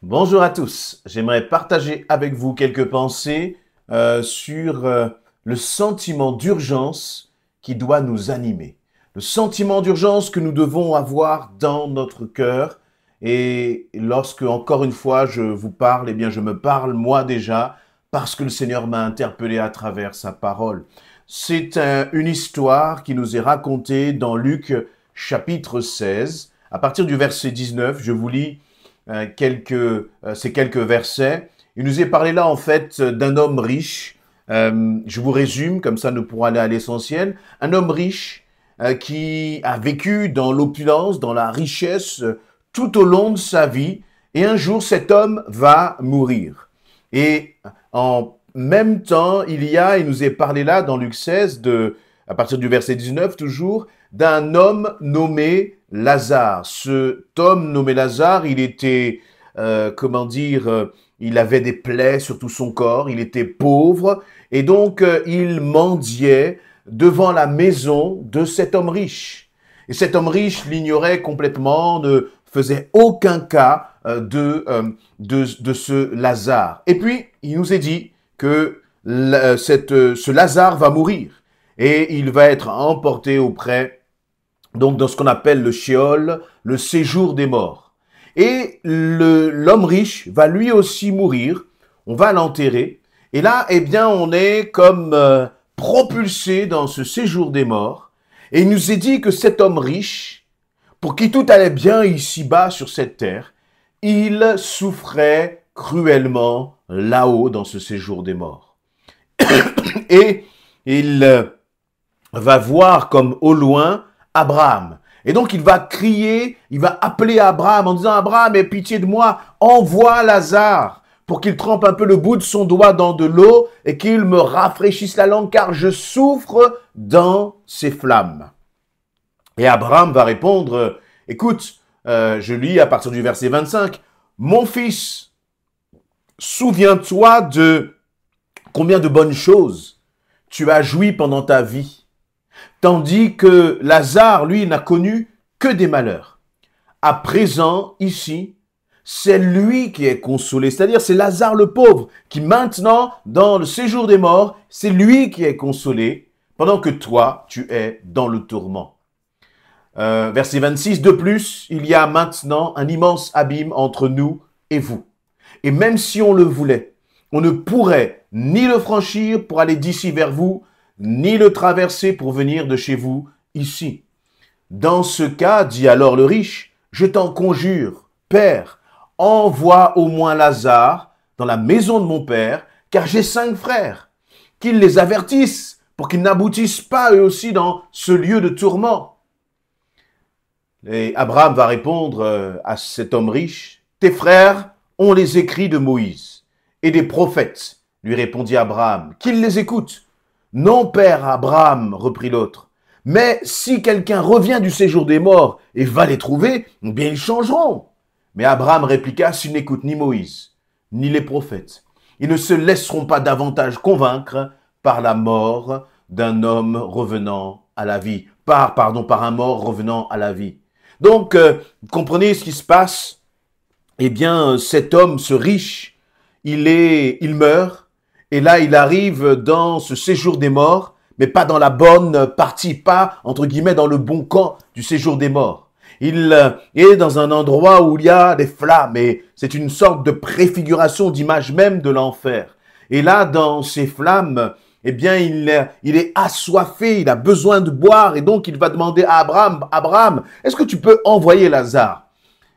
Bonjour à tous, j'aimerais partager avec vous quelques pensées sur le sentiment d'urgence qui doit nous animer. Le sentiment d'urgence que nous devons avoir dans notre cœur. Et lorsque, encore une fois, je vous parle, eh bien, je me parle moi déjà parce que le Seigneur m'a interpellé à travers sa parole. C'est une histoire qui nous est racontée dans Luc chapitre 16. À partir du verset 19, je vous lis ces quelques versets. Il nous est parlé là en fait d'un homme riche. Je vous résume, comme ça nous pourrons aller à l'essentiel. Un homme riche qui a vécu dans l'opulence, dans la richesse tout au long de sa vie. Et un jour, cet homme va mourir. Et en même temps, il nous est parlé là dans Luc 16, à partir du verset 19 toujours, d'un homme nommé Lazare. Cet homme nommé Lazare, il était, il avait des plaies sur tout son corps, il était pauvre, et donc il mendiait devant la maison de cet homme riche. Et cet homme riche l'ignorait complètement, ne faisait aucun cas de ce Lazare. Et puis, il nous est dit que ce Lazare va mourir et il va être emporté auprès, donc dans ce qu'on appelle le Sheol, le séjour des morts. Et l'homme riche va lui aussi mourir, on va l'enterrer, et là, eh bien, on est comme propulsé dans ce séjour des morts, et il nous est dit que cet homme riche, pour qui tout allait bien ici-bas sur cette terre, il souffrait cruellement là-haut dans ce séjour des morts. Et il va voir comme au loin Abraham. Et donc il va crier, il va appeler Abraham en disant « Abraham, aie pitié de moi, envoie Lazare pour qu'il trempe un peu le bout de son doigt dans de l'eau et qu'il me rafraîchisse la langue car je souffre dans ces flammes. » Et Abraham va répondre « Écoute, je lis à partir du verset 25, « Mon fils, souviens-toi de combien de bonnes choses tu as joui pendant ta vie. » Tandis que Lazare, lui, n'a connu que des malheurs. À présent, ici, c'est lui qui est consolé. C'est-à-dire, c'est Lazare le pauvre qui maintenant, dans le séjour des morts, c'est lui qui est consolé, pendant que toi, tu es dans le tourment. Verset 26, de plus, il y a maintenant un immense abîme entre nous et vous. Et même si on le voulait, on ne pourrait ni le franchir pour aller d'ici vers vous, ni le traverser pour venir de chez vous ici. Dans ce cas, dit alors le riche, je t'en conjure, Père, envoie au moins Lazare dans la maison de mon père, car j'ai 5 frères, qu'ils les avertissent pour qu'ils n'aboutissent pas eux aussi dans ce lieu de tourment. Et Abraham va répondre à cet homme riche, tes frères ont les écrits de Moïse et des prophètes, lui répondit Abraham, qu'ils les écoutent. Non, père Abraham, reprit l'autre, mais si quelqu'un revient du séjour des morts et va les trouver, eh bien ils changeront. Mais Abraham répliqua, s'ils n'écoutent ni Moïse, ni les prophètes, ils ne se laisseront pas davantage convaincre par la mort d'un homme revenant à la vie, par un mort revenant à la vie. Donc, vous comprenez ce qui se passe? Eh bien, cet homme, ce riche, il meurt, et là, il arrive dans ce séjour des morts, mais pas dans la bonne partie, pas, entre guillemets, dans le bon camp du séjour des morts. Il est dans un endroit où il y a des flammes, et c'est une sorte de préfiguration d'image même de l'enfer. Et là, dans ces flammes, eh bien, il est assoiffé, il a besoin de boire, et donc il va demander à Abraham, « Abraham, est-ce que tu peux envoyer Lazare ?»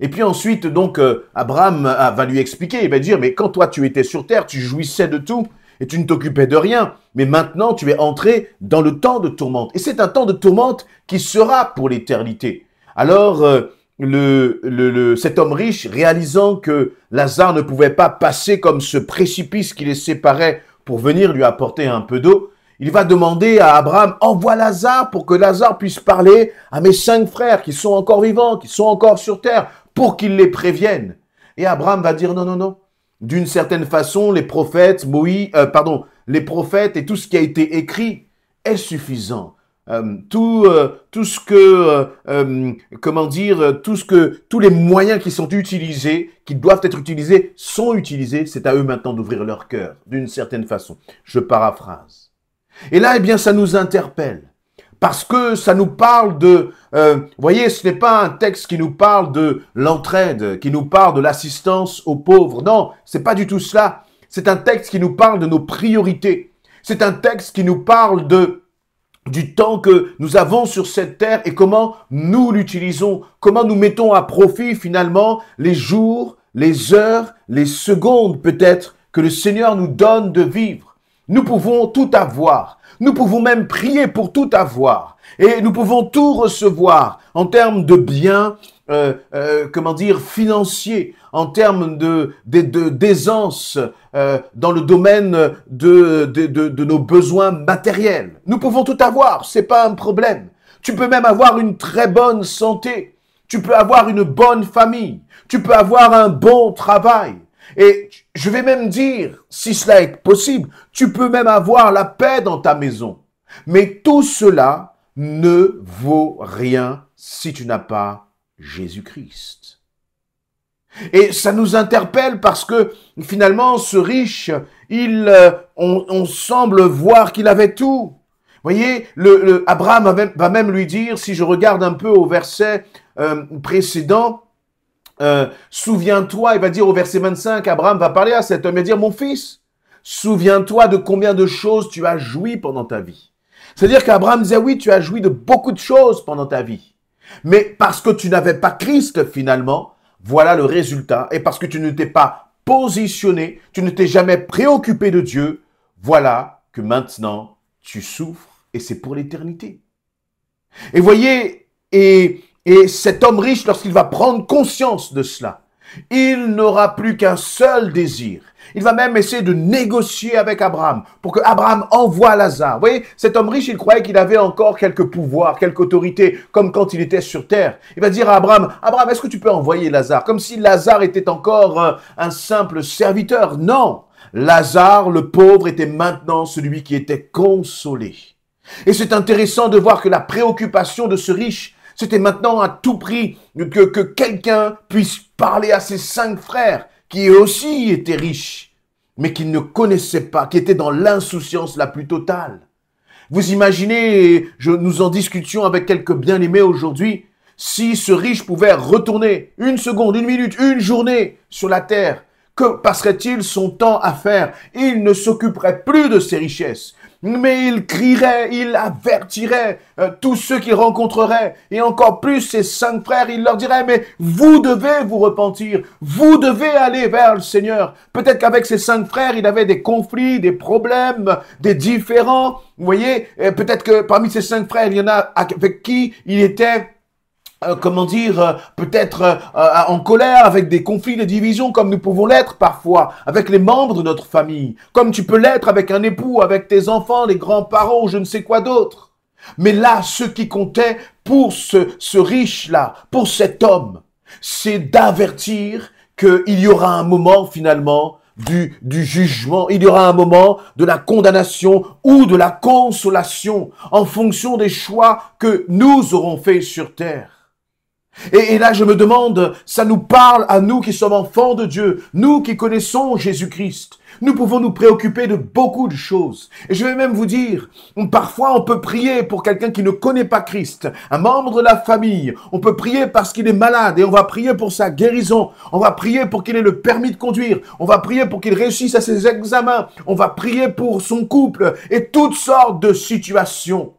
Et puis ensuite, donc, Abraham va lui expliquer, il va dire, mais quand toi tu étais sur terre, tu jouissais de tout et tu ne t'occupais de rien. Mais maintenant, tu es entré dans le temps de tourmente. Et c'est un temps de tourmente qui sera pour l'éternité. Alors, cet homme riche, réalisant que Lazare ne pouvait pas passer comme ce précipice qui les séparait pour venir lui apporter un peu d'eau, il va demander à Abraham, envoie Lazare pour que Lazare puisse parler à mes 5 frères qui sont encore vivants, qui sont encore sur terre, pour qu'il les prévienne. Et Abraham va dire, non, non, non. D'une certaine façon, les prophètes et tout ce qui a été écrit est suffisant. tout ce que, comment dire, tous les moyens qui sont utilisés, qui doivent être utilisés, sont utilisés. C'est à eux maintenant d'ouvrir leur cœur, d'une certaine façon. Je paraphrase. Et là, eh bien, ça nous interpelle. Parce que ça nous parle de, vous voyez, ce n'est pas un texte qui nous parle de l'entraide, qui nous parle de l'assistance aux pauvres. Non, c'est pas du tout cela. C'est un texte qui nous parle de nos priorités. C'est un texte qui nous parle du temps que nous avons sur cette terre et comment nous l'utilisons, comment nous mettons à profit finalement les jours, les heures, les secondes peut-être que le Seigneur nous donne de vivre. Nous pouvons tout avoir. Nous pouvons même prier pour tout avoir. Et nous pouvons tout recevoir en termes de biens, comment dire, financiers, en termes d'aisance dans le domaine de nos besoins matériels. Nous pouvons tout avoir, c'est pas un problème. Tu peux même avoir une très bonne santé. Tu peux avoir une bonne famille. Tu peux avoir un bon travail. Et je vais même dire, si cela est possible, tu peux même avoir la paix dans ta maison. Mais tout cela ne vaut rien si tu n'as pas Jésus-Christ. Et ça nous interpelle parce que finalement, ce riche, on semble voir qu'il avait tout. Vous voyez, Abraham va même lui dire, si je regarde un peu au verset précédent, souviens-toi, il va dire au verset 25, Abraham va parler à cet homme et dire, mon fils, souviens-toi de combien de choses tu as joui pendant ta vie. C'est-à-dire qu'Abraham disait, oui, tu as joui de beaucoup de choses pendant ta vie. Mais parce que tu n'avais pas Christ finalement, voilà le résultat. Et parce que tu ne t'es pas positionné, tu ne t'es jamais préoccupé de Dieu, voilà que maintenant tu souffres et c'est pour l'éternité. Et voyez, et cet homme riche, lorsqu'il va prendre conscience de cela, il n'aura plus qu'un seul désir. Il va même essayer de négocier avec Abraham pour que Abraham envoie Lazare. Vous voyez, cet homme riche, il croyait qu'il avait encore quelques pouvoirs, quelque autorité, comme quand il était sur terre. Il va dire à Abraham, Abraham, est-ce que tu peux envoyer Lazare? Comme si Lazare était encore un simple serviteur. Non, Lazare, le pauvre, était maintenant celui qui était consolé. Et c'est intéressant de voir que la préoccupation de ce riche, c'était maintenant à tout prix que quelqu'un puisse parler à ses 5 frères qui eux aussi étaient riches, mais qui ne connaissaient pas, qui étaient dans l'insouciance la plus totale. Vous imaginez, nous en discutions avec quelques bien-aimés aujourd'hui, si ce riche pouvait retourner une seconde, une minute, une journée sur la terre, que passerait-il son temps à faire? Il ne s'occuperait plus de ses richesses. Mais il crierait, il avertirait tous ceux qu'il rencontrerait, et encore plus ses 5 frères, il leur dirait, mais vous devez vous repentir, vous devez aller vers le Seigneur. Peut-être qu'avec ses 5 frères, il avait des conflits, des problèmes, des différends, vous voyez, peut-être que parmi ses 5 frères, il y en a avec qui il était peut-être en colère, avec des conflits, des divisions, comme nous pouvons l'être parfois, avec les membres de notre famille, comme tu peux l'être avec un époux, avec tes enfants, les grands-parents, ou je ne sais quoi d'autre. Mais là, ce qui comptait pour ce riche-là, pour cet homme, c'est d'avertir qu'il y aura un moment finalement du jugement, il y aura un moment de la condamnation ou de la consolation en fonction des choix que nous aurons faits sur terre. Et là, je me demande, ça nous parle à nous qui sommes enfants de Dieu, nous qui connaissons Jésus-Christ. Nous pouvons nous préoccuper de beaucoup de choses. Et je vais même vous dire, parfois on peut prier pour quelqu'un qui ne connaît pas Christ, un membre de la famille. On peut prier parce qu'il est malade et on va prier pour sa guérison. On va prier pour qu'il ait le permis de conduire. On va prier pour qu'il réussisse à ses examens. On va prier pour son couple et toutes sortes de situations.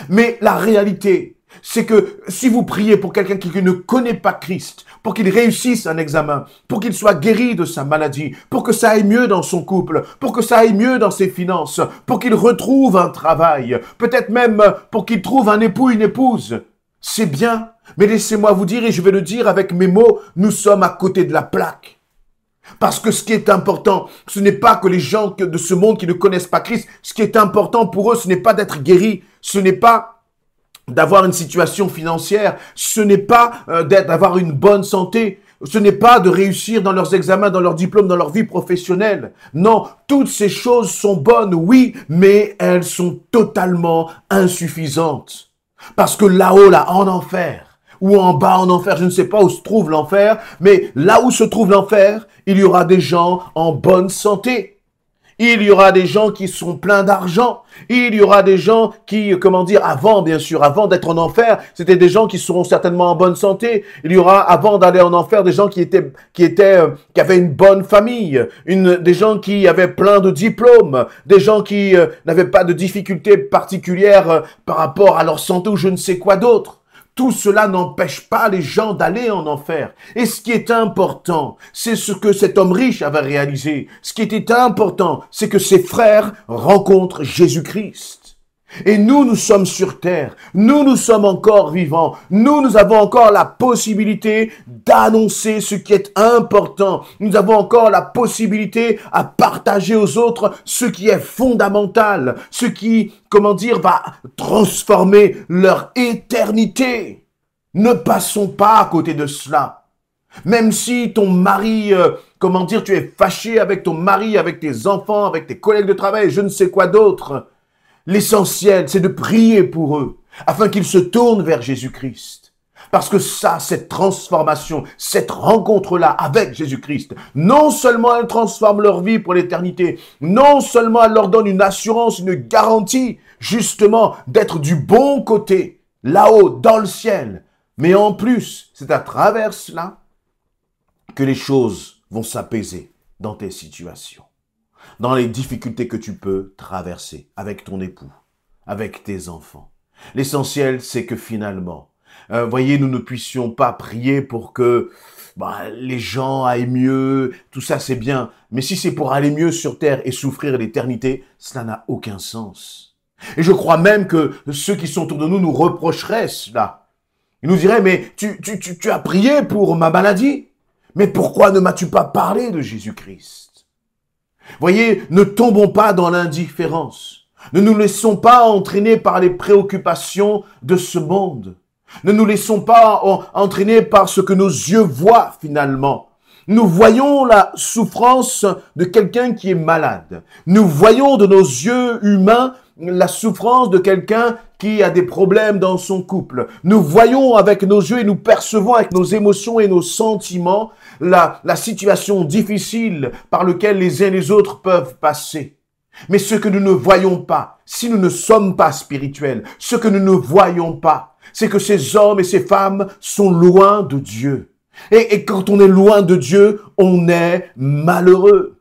Mais la réalité, c'est que si vous priez pour quelqu'un qui ne connaît pas Christ, pour qu'il réussisse un examen, pour qu'il soit guéri de sa maladie, pour que ça aille mieux dans son couple, pour que ça aille mieux dans ses finances, pour qu'il retrouve un travail, peut-être même pour qu'il trouve un époux, une épouse, c'est bien. Mais laissez-moi vous dire, et je vais le dire avec mes mots, nous sommes à côté de la plaque. Parce que ce qui est important, ce n'est pas que les gens de ce monde qui ne connaissent pas Christ, ce qui est important pour eux, ce n'est pas d'être guéris, ce n'est pas d'avoir une situation financière, ce n'est pas d'avoir une bonne santé, Ce n'est pas de réussir dans leurs examens, dans leurs diplômes, dans leur vie professionnelle. Non, toutes ces choses sont bonnes, oui, mais elles sont totalement insuffisantes. Parce que là-haut, là, en enfer, ou en bas en enfer, je ne sais pas où se trouve l'enfer, mais là où se trouve l'enfer, il y aura des gens en bonne santé. Il y aura des gens qui sont pleins d'argent. Il y aura des gens qui, avant, bien sûr, avant d'être en enfer, c'était des gens qui seront certainement en bonne santé. Il y aura, avant d'aller en enfer, des gens qui avaient une bonne famille, des gens qui avaient plein de diplômes, des gens qui n'avaient pas de difficultés particulières par rapport à leur santé ou je ne sais quoi d'autre. Tout cela n'empêche pas les gens d'aller en enfer. Et ce qui est important, c'est ce que cet homme riche avait réalisé. Ce qui était important, c'est que ses frères rencontrent Jésus-Christ. Et nous sommes sur terre. Nous sommes encore vivants. Nous avons encore la possibilité d'annoncer ce qui est important. Nous avons encore la possibilité à partager aux autres ce qui est fondamental. Ce qui, va transformer leur éternité. Ne passons pas à côté de cela. Même si ton mari, tu es fâché avec ton mari, avec tes enfants, avec tes collègues de travail, je ne sais quoi d'autre. L'essentiel, c'est de prier pour eux, afin qu'ils se tournent vers Jésus-Christ. Parce que cette transformation, cette rencontre-là avec Jésus-Christ, non seulement elle transforme leur vie pour l'éternité, non seulement elle leur donne une assurance, une garantie, justement, d'être du bon côté, là-haut, dans le ciel, mais en plus, c'est à travers cela que les choses vont s'apaiser dans tes situations. Dans les difficultés que tu peux traverser avec ton époux, avec tes enfants. L'essentiel, c'est que finalement, nous ne puissions pas prier pour que les gens aillent mieux, tout ça c'est bien. Mais si c'est pour aller mieux sur terre et souffrir l'éternité, cela n'a aucun sens. Et je crois même que ceux qui sont autour de nous reprocheraient cela. Ils nous diraient, mais tu as prié pour ma maladie, mais pourquoi ne m'as-tu pas parlé de Jésus-Christ ? Voyez, ne tombons pas dans l'indifférence. Ne nous laissons pas entraîner par les préoccupations de ce monde. Ne nous laissons pas entraîner par ce que nos yeux voient finalement. Nous voyons la souffrance de quelqu'un qui est malade. Nous voyons de nos yeux humains la souffrance de quelqu'un qui a des problèmes dans son couple. Nous voyons avec nos yeux et nous percevons avec nos émotions et nos sentiments la situation difficile par laquelle les uns et les autres peuvent passer. Mais ce que nous ne voyons pas, si nous ne sommes pas spirituels, ce que nous ne voyons pas, c'est que ces hommes et ces femmes sont loin de Dieu. Et quand on est loin de Dieu, on est malheureux.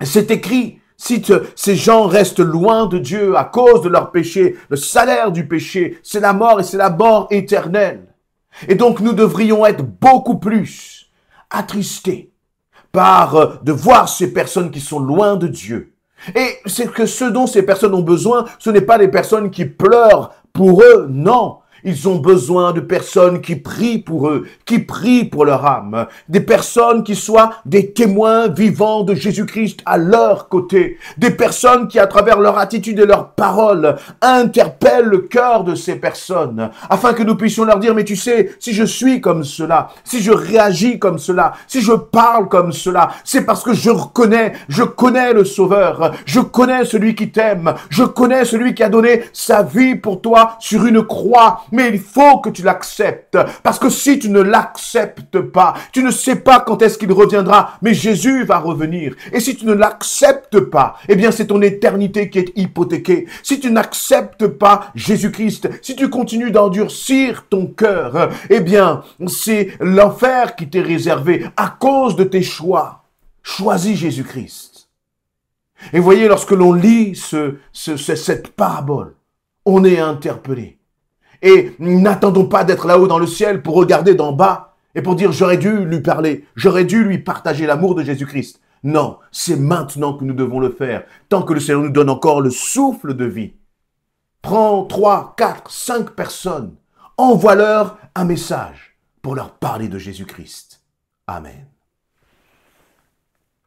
C'est écrit. Si ces gens restent loin de Dieu à cause de leur péché, le salaire du péché, c'est la mort et c'est la mort éternelle. Et donc nous devrions être beaucoup plus attristés par de voir ces personnes qui sont loin de Dieu. Et c'est que ce dont ces personnes ont besoin, ce n'est pas des personnes qui pleurent pour eux, non. Ils ont besoin de personnes qui prient pour eux, qui prient pour leur âme. Des personnes qui soient des témoins vivants de Jésus-Christ à leur côté. Des personnes qui, à travers leur attitude et leurs paroles, interpellent le cœur de ces personnes. Afin que nous puissions leur dire, mais tu sais, si je suis comme cela, si je réagis comme cela, si je parle comme cela, c'est parce que je connais le Sauveur. Je connais celui qui t'aime. Je connais celui qui a donné sa vie pour toi sur une croix. Mais il faut que tu l'acceptes. Parce que si tu ne l'acceptes pas, tu ne sais pas quand est-ce qu'il reviendra. Mais Jésus va revenir. Et si tu ne l'acceptes pas, eh bien c'est ton éternité qui est hypothéquée. Si tu n'acceptes pas Jésus-Christ, si tu continues d'endurcir ton cœur, eh bien c'est l'enfer qui t'est réservé à cause de tes choix. Choisis Jésus-Christ. Et voyez, lorsque l'on lit cette parabole, on est interpellé. Et n'attendons pas d'être là-haut dans le ciel pour regarder d'en bas et pour dire j'aurais dû lui parler, j'aurais dû lui partager l'amour de Jésus-Christ. Non, c'est maintenant que nous devons le faire, tant que le Seigneur nous donne encore le souffle de vie. Prends 3, 4, 5 personnes, envoie-leur un message pour leur parler de Jésus-Christ. Amen.